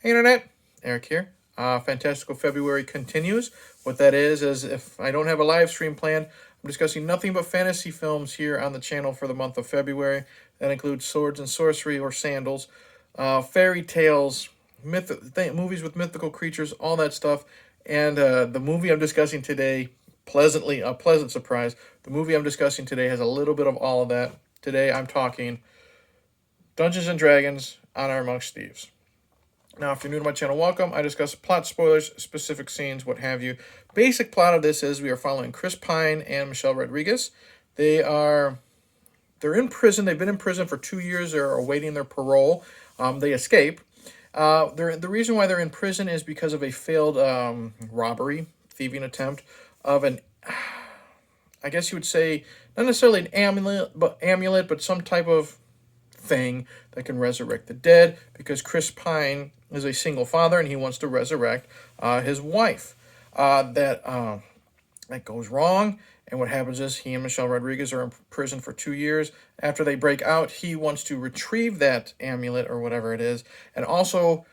Hey Internet, Eric here. Fantastical February continues. What that is if I don't have a live stream planned, I'm discussing nothing but fantasy films here on the channel for the month of February. That includes swords and sorcery or sandals, fairy tales, movies with mythical creatures, all that stuff. And the movie I'm discussing today, a pleasant surprise. The movie I'm discussing today has a little bit of all of that. Today I'm talking Dungeons and Dragons: Honor Amongst Thieves. Now, if you're new to my channel, welcome. I discuss plot spoilers, specific scenes, what have you. Basic plot of this is we are following Chris Pine and Michelle Rodriguez. They're in prison. They've been in prison for 2 years. They're awaiting their parole. They escape. The reason why they're in prison is because of a failed robbery, thieving attempt of an, I guess you would say, not necessarily an amulet, but some type of thing that can resurrect the dead, because Chris Pine is a single father and he wants to resurrect his wife. That goes wrong, and what happens is he and Michelle Rodriguez are in prison for 2 years. After they break out, he wants to retrieve that amulet or whatever it is, and also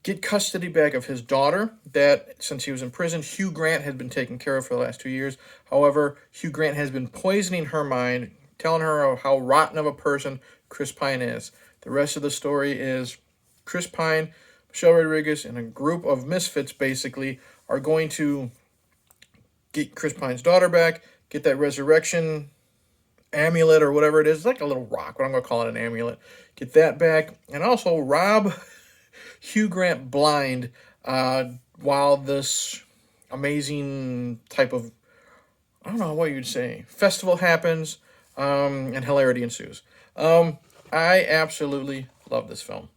get custody back of his daughter that, since he was in prison, Hugh Grant had been taking care of for the last 2 years. However, Hugh Grant has been poisoning her mind, telling her how rotten of a person Chris Pine is. The rest of the story is Chris Pine, Michelle Rodriguez, and a group of misfits basically are going to get Chris Pine's daughter back, get that resurrection amulet or whatever it is. It's like a little rock, but I'm going to call it an amulet. Get that back, and also rob Hugh Grant blind while this amazing type of, I don't know what you'd say, festival happens, and hilarity ensues. I absolutely love this film.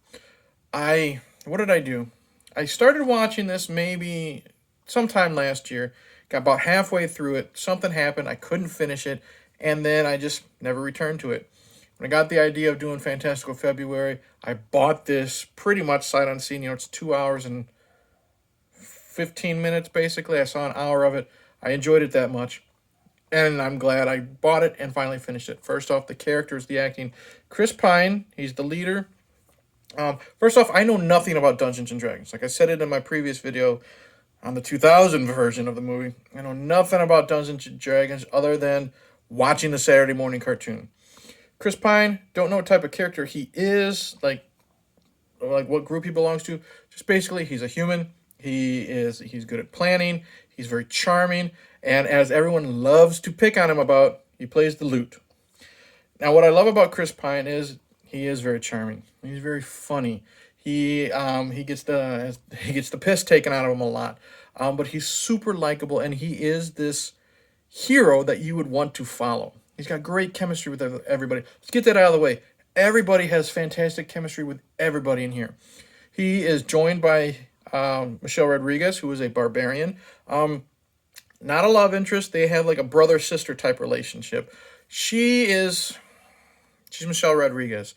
What did I do? I started watching this maybe sometime last year, got about halfway through it, something happened, I couldn't finish it, and then I just never returned to it. When I got the idea of doing Fantastical February, I bought this pretty much sight unseen. It's 2 hours and 15 minutes basically. I saw an hour of it. I enjoyed it that much, and I'm glad I bought it and finally finished it. First off, the characters, the acting. Chris Pine, he's the leader. First off, I know nothing about Dungeons and Dragons. Like I said it in my previous video on the 2000 version of the movie. I know nothing about Dungeons and Dragons other than watching the Saturday morning cartoon. Chris Pine, don't know what type of character he is, like what group he belongs to. Just basically, he's a human. He's good at planning. He's very charming, and as everyone loves to pick on him about, he plays the lute. Now, what I love about Chris Pine is he is very charming. He's very funny. He gets the piss taken out of him a lot, but he's super likable, and he is this hero that you would want to follow. He's got great chemistry with everybody. Let's get that out of the way. Everybody has fantastic chemistry with everybody in here. He is joined by Michelle Rodriguez, who is a barbarian. Not a love interest. They have like a brother-sister type relationship. She's Michelle Rodriguez.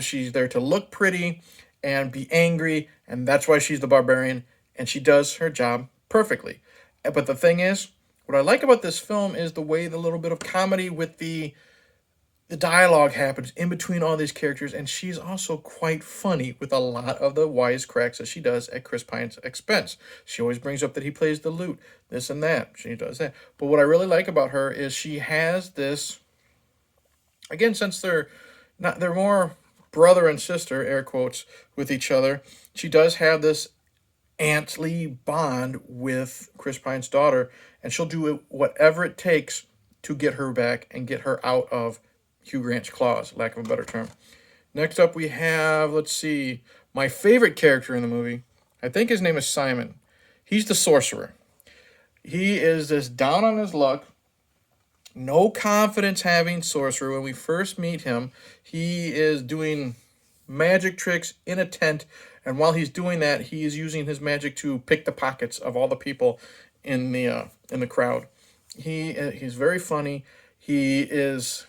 She's there to look pretty and be angry, and that's why she's the barbarian, and she does her job perfectly. But the thing is, what I like about this film is the way the little bit of comedy with the dialogue happens in between all these characters, and she's also quite funny with a lot of the wisecracks that she does at Chris Pine's expense. She always brings up that he plays the lute, this and that. She does that. But what I really like about her is she has this, again, since they're more brother and sister, air quotes, with each other, she does have this auntly bond with Chris Pine's daughter, and she'll do whatever it takes to get her back and get her out of Hugh Grant's claws, lack of a better term. Next up we have, let's see, my favorite character in the movie. I think his name is Simon. He's the sorcerer. He is this down on his luck, no confidence having sorcerer. When we first meet him, he is doing magic tricks in a tent, and while he's doing that, he is using his magic to pick the pockets of all the people in the crowd. He's very funny. He's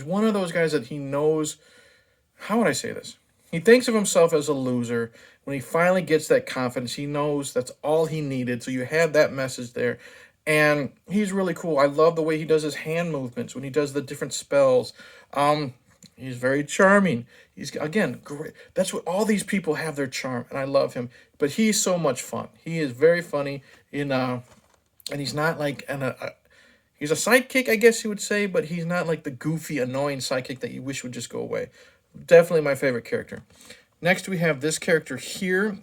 one of those guys that he knows, how would I say this? He thinks of himself as a loser. When he finally gets that confidence, he knows that's all he needed. So you have that message there. And he's really cool. I love the way he does his hand movements when he does the different spells. He's very charming. He's again great. That's what all these people have their charm, and I love him. But he's so much fun. He is very funny and he's not like he's a sidekick, I guess you would say, but he's not like the goofy, annoying sidekick that you wish would just go away. Definitely my favorite character. Next, we have this character here,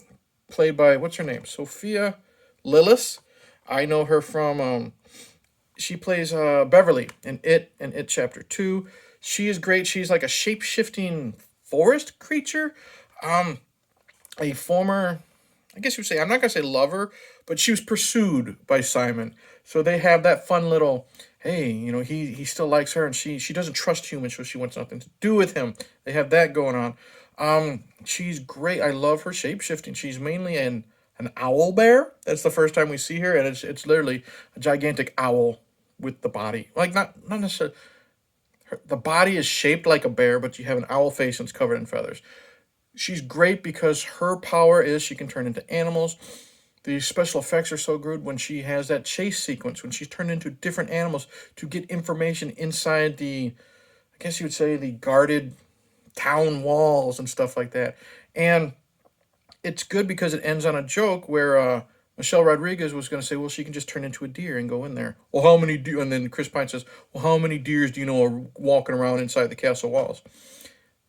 played by, what's her name? Sophia Lillis. I know her from, she plays Beverly in It and It Chapter 2. She is great. She's like a shape shifting forest creature. A former, I guess you would say, I'm not going to say lover, but she was pursued by Simon. So they have that fun little, hey, he still likes her and she doesn't trust humans, so she wants nothing to do with him. They have that going on. She's great. I love her shape shifting. She's mainly an owl bear. That's the first time we see her, and it's literally a gigantic owl with the body. Like not necessarily the body is shaped like a bear, but you have an owl face and it's covered in feathers. She's great because her power is she can turn into animals. The special effects are so good when she has that chase sequence, when she's turned into different animals to get information inside I guess you would say, the guarded town walls and stuff like that. And it's good because it ends on a joke where Michelle Rodriguez was going to say, well, she can just turn into a deer and go in there. Well, how many deer? And then Chris Pine says, well, how many deers do you know are walking around inside the castle walls?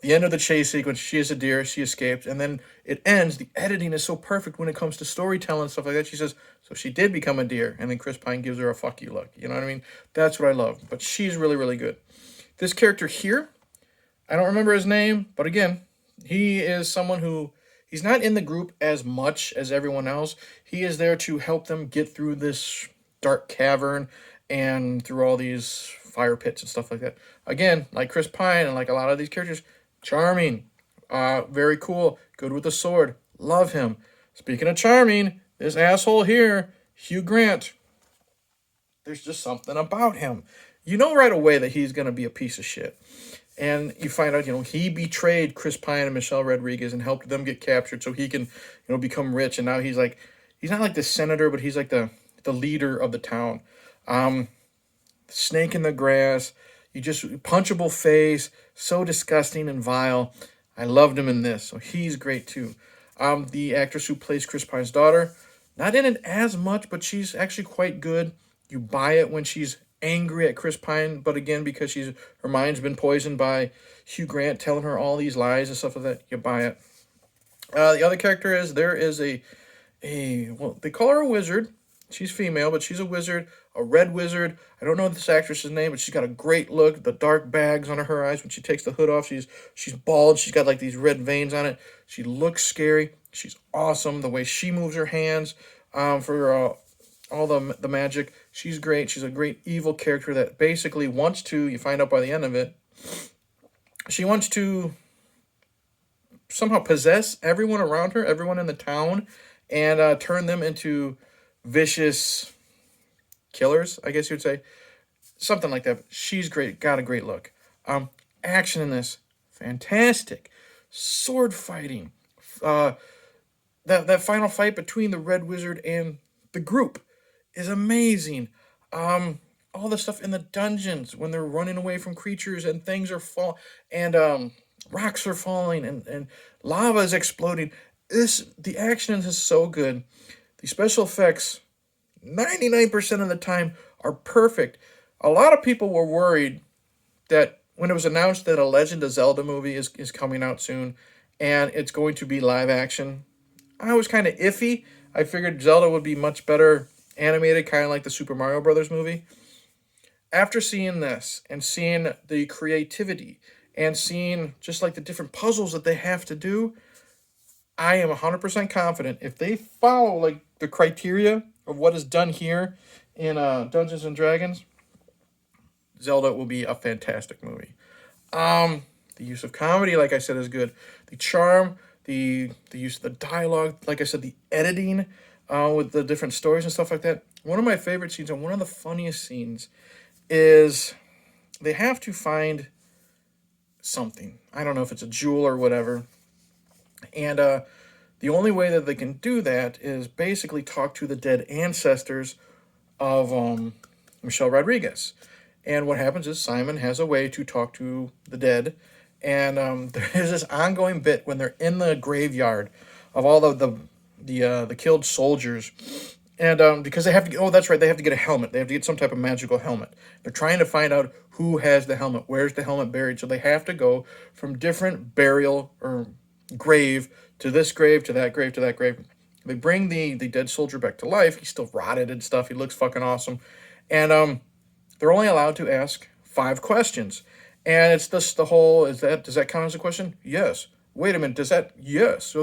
The end of the chase sequence, she is a deer, she escaped, and then it ends. The editing is so perfect when it comes to storytelling and stuff like that. She says, so she did become a deer, and then Chris Pine gives her a fuck you look. You know what I mean? That's what I love. But she's really, really good. This character here, I don't remember his name, but again, he is someone who, he's not in the group as much as everyone else. He is there to help them get through this dark cavern and through all these fire pits and stuff like that. Again, like Chris Pine and like a lot of these characters, charming, very cool, good with the sword, love him. Speaking of charming, this asshole here, Hugh Grant, there's just something about him. You know right away that he's going to be a piece of shit. And you find out, he betrayed Chris Pine and Michelle Rodriguez and helped them get captured so he can, become rich. And now he's not like the senator, but he's like the leader of the town. Snake in the grass, you just punchable face, so disgusting and vile. I loved him in this, so he's great too. The actress who plays Chris Pine's daughter, not in it as much, but she's actually quite good. You buy it when she's angry at Chris Pine, but again, because her mind's been poisoned by Hugh Grant telling her all these lies and stuff like that, you buy it. The other character is, there is well, they call her a wizard. She's female, but she's a wizard, a red wizard. I don't know this actress's name, but she's got a great look. The dark bags under her eyes when she takes the hood off. She's bald. She's got like these red veins on it. She looks scary. She's awesome. The way she moves her hands for all the magic. She's great. She's a great evil character that basically wants to, you find out by the end of it, she wants to somehow possess everyone around her, everyone in the town, and turn them into vicious killers, I guess you'd say. Something like that. She's great. Got a great look. Action in this, fantastic. Sword fighting. That final fight between the Red Wizard and the group is amazing. All the stuff in the dungeons when they're running away from creatures and things are and rocks are falling and lava is exploding. The action is so good. The special effects, 99% of the time, are perfect. A lot of people were worried that when it was announced that a Legend of Zelda movie is coming out soon and it's going to be live action, I was kind of iffy. I figured Zelda would be much better animated, kind of like the Super Mario Brothers movie. After seeing this and seeing the creativity and seeing just like the different puzzles that they have to do, I am 100% confident if they follow like the criteria of what is done here in Dungeons and Dragons, Zelda will be a fantastic movie. The use of comedy, like I said, is good. The charm, the use of the dialogue, like I said, the editing with the different stories and stuff like that. One of my favorite scenes and one of the funniest scenes is they have to find something. I don't know if it's a jewel or whatever. And the only way that they can do that is basically talk to the dead ancestors of Michelle Rodriguez. And what happens is Simon has a way to talk to the dead And there's this ongoing bit when they're in the graveyard of all the killed soldiers, and because they have to get, oh, that's right, they have to get a helmet. They have to get some type of magical helmet. They're trying to find out who has the helmet, where's the helmet buried. So they have to go from different burial or grave to this grave to that grave to that grave. They bring the dead soldier back to life. He's still rotted and stuff. He looks fucking awesome, and they're only allowed to ask 5 questions. And it's just the whole, does that count as a question? Yes. Wait a minute, does that, yes.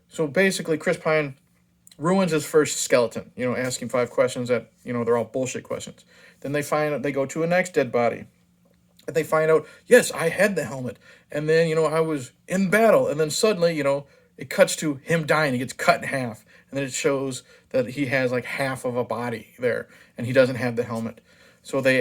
So basically Chris Pine ruins his first skeleton, asking 5 questions that, they're all bullshit questions. Then they go to a next dead body. And they find out, yes, I had the helmet. And then, I was in battle. And then suddenly, it cuts to him dying. He gets cut in half. And then it shows that he has like half of a body there. And he doesn't have the helmet. So they,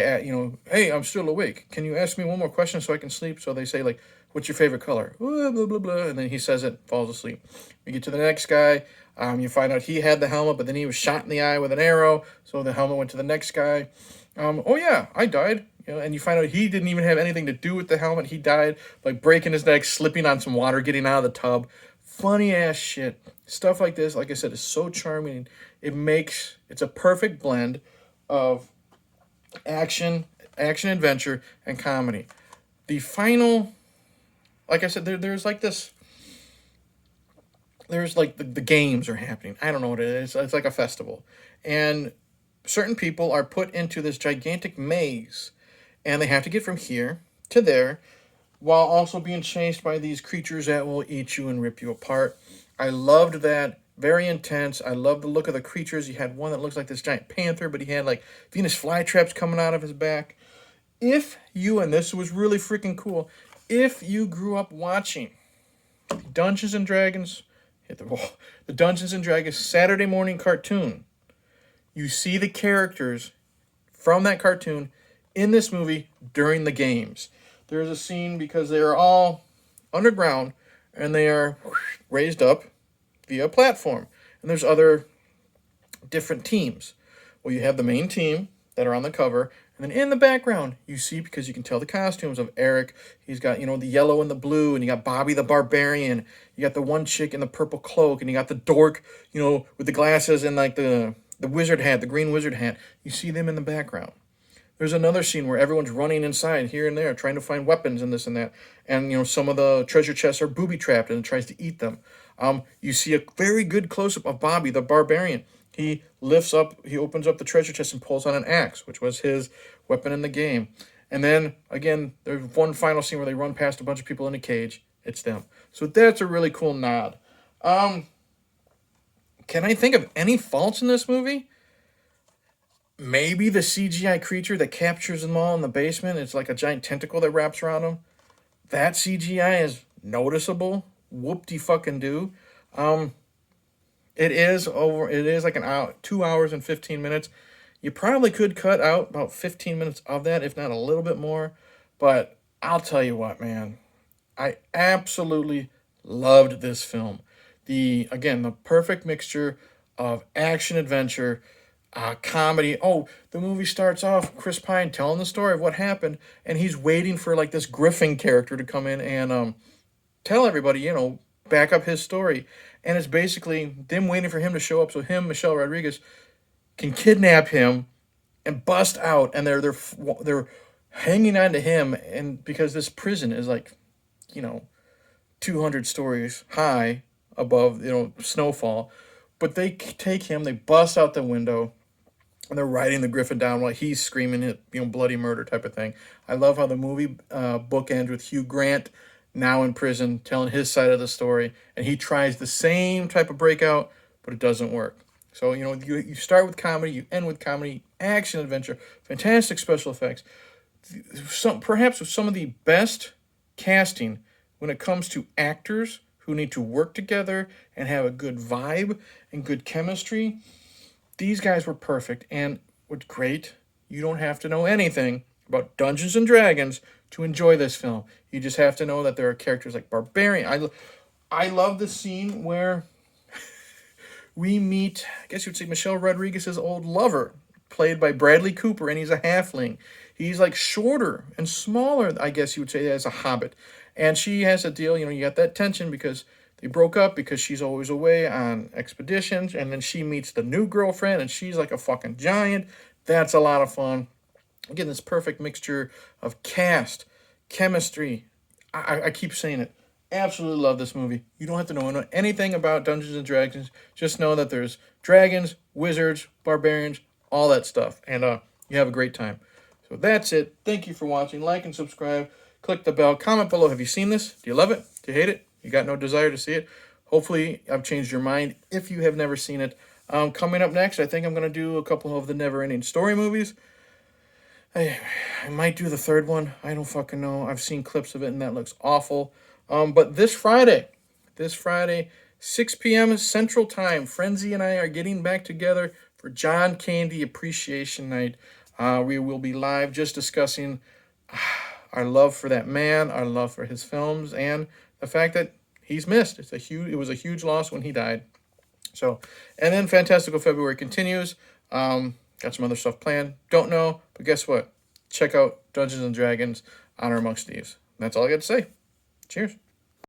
hey, I'm still awake. Can you ask me one more question so I can sleep? So they say, like, what's your favorite color? Blah, blah, blah, blah. And then he says it, falls asleep. You get to the next guy. You find out he had the helmet, but then he was shot in the eye with an arrow. So the helmet went to the next guy. Oh, yeah, I died. And you find out he didn't even have anything to do with the helmet. He died by breaking his neck, slipping on some water, getting out of the tub. Funny ass shit. Stuff like this, like I said, is so charming. It's a perfect blend of action, adventure, and comedy. The final, like I said, there's like this. There's like the games are happening. I don't know what it is. It's like a festival. And certain people are put into this gigantic maze. And they have to get from here to there while also being chased by these creatures that will eat you and rip you apart. I loved that. Very intense. I love the look of the creatures. You had one that looks like this giant panther, but he had like Venus flytraps coming out of his back. And this was really freaking cool, if you grew up watching Dungeons and Dragons, hit the wall, the Dungeons and Dragons Saturday morning cartoon, you see the characters from that cartoon in this movie during the games. There's a scene because they are all underground and they are raised up via a platform. And there's other different teams. Well, you have the main team that are on the cover. And then in the background, you see, because you can tell the costumes of Eric. He's got, the yellow and the blue. And you got Bobby the barbarian. You got the one chick in the purple cloak. And you got the dork, with the glasses and like the wizard hat, the green wizard hat. You see them in the background. There's another scene where everyone's running inside here and there, trying to find weapons and this and that. And, some of the treasure chests are booby-trapped and it tries to eat them. You see a very good close-up of Bobby, the barbarian. He opens up the treasure chest and pulls on an axe, which was his weapon in the game. And then, again, there's one final scene where they run past a bunch of people in a cage. It's them. So that's a really cool nod. Can I think of any faults in this movie? Maybe the CGI creature that captures them all in the basement. It's like a giant tentacle that wraps around them. That CGI is noticeable. Whoop-de-fucking-do. It is like an hour, 2 hours and 15 minutes. You probably could cut out about 15 minutes of that, if not a little bit more. But I'll tell you what, man. I absolutely loved this film. The perfect mixture of action, adventure, comedy. Oh, the movie starts off Chris Pine telling the story of what happened, and he's waiting for like this Griffin character to come in and tell everybody, back up his story. And it's basically them waiting for him to show up so Michelle Rodriguez, can kidnap him and bust out, and they're hanging on to him, and because this prison is like, 200 stories high above, snowfall, but they take him, they bust out the window, and they're riding the Griffin down while he's screaming it, bloody murder type of thing. I love how the movie bookends with Hugh Grant now in prison telling his side of the story, and he tries the same type of breakout, but it doesn't work. So, you start with comedy, you end with comedy, action, adventure, fantastic special effects. Perhaps with some of the best casting when it comes to actors who need to work together and have a good vibe and good chemistry. These guys were perfect. And what's great, you don't have to know anything about Dungeons and Dragons to enjoy this film. You just have to know that there are characters like Barbarian. I love the scene where we meet, I guess you'd say, Michelle Rodriguez's old lover, played by Bradley Cooper, and he's a halfling. He's like shorter and smaller, I guess you would say, as a hobbit. And she has a deal, you got that tension because they broke up because she's always away on expeditions, and then she meets the new girlfriend, and she's like a fucking giant. That's a lot of fun. Again, this perfect mixture of cast, chemistry. I keep saying it. Absolutely love this movie. You don't have to know anything about Dungeons and Dragons. Just know that there's dragons, wizards, barbarians, all that stuff, and you have a great time. So that's it. Thank you for watching. Like and subscribe. Click the bell. Comment below. Have you seen this? Do you love it? Do you hate it? You got no desire to see it? Hopefully, I've changed your mind if you have never seen it. Coming up next, I think I'm going to do a couple of the Never-Ending Story movies. I might do the third one. I don't fucking know. I've seen clips of it, and that looks awful. But this Friday, 6 p.m. Central Time, Frenzy and I are getting back together for John Candy Appreciation Night. We will be live just discussing our love for that man, our love for his films, and the fact that he's missed. It was a huge loss when he died. So, and then Fantastical February continues. Got some other stuff planned. Don't know, but guess what? Check out Dungeons and Dragons on our Amongst Thieves. That's all I got to say. Cheers.